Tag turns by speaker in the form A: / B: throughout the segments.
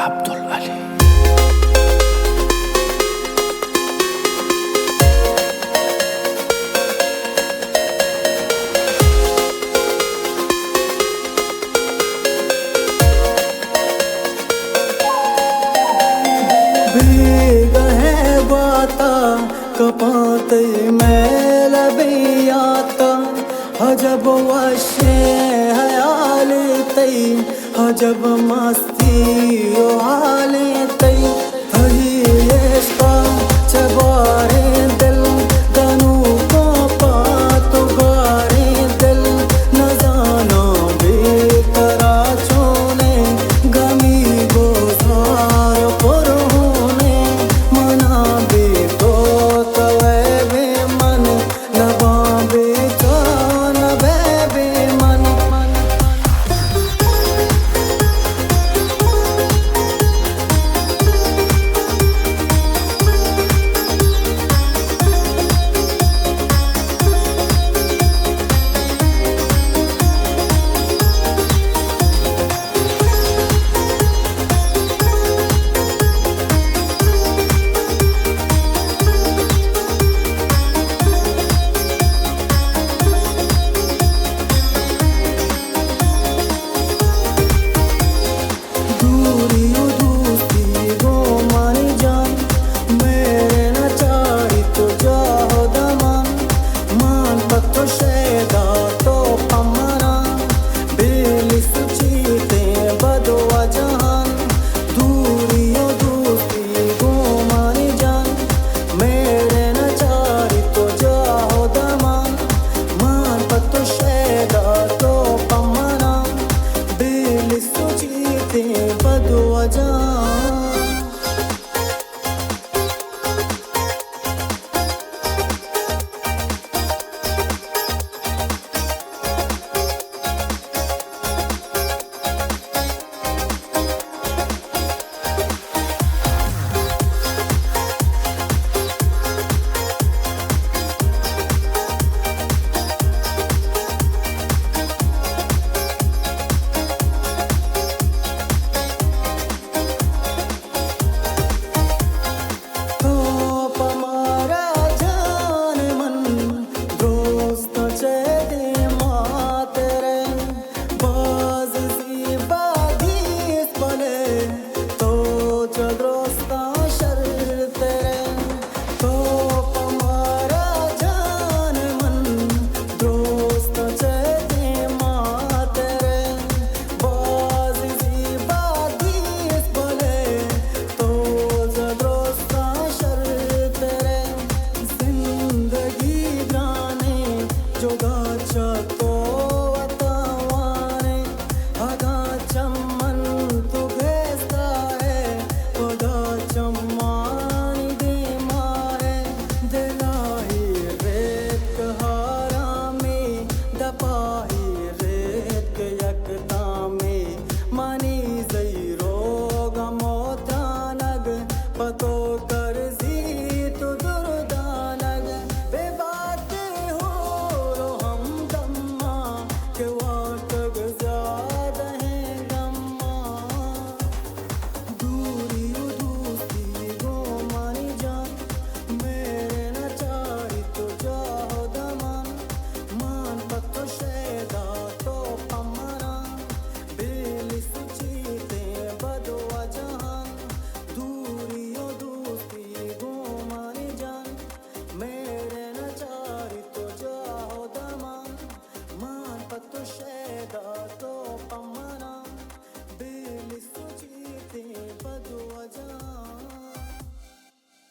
A: अब्दुल अली।
B: भीग है बाता कपाते मैल बियाता हजब वशे हयाले तई हजब मस्ती ओ हाले तई हही इश्का चबारे दिल दनु को पातो गारे दिल न जाना बेकरा छोने गमी गोसार पुरहोने मना बे तो तवे बे मन नबा बे तो नबे बे मन।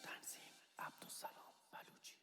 A: तंजीम अब्दुल सलाम बलूची।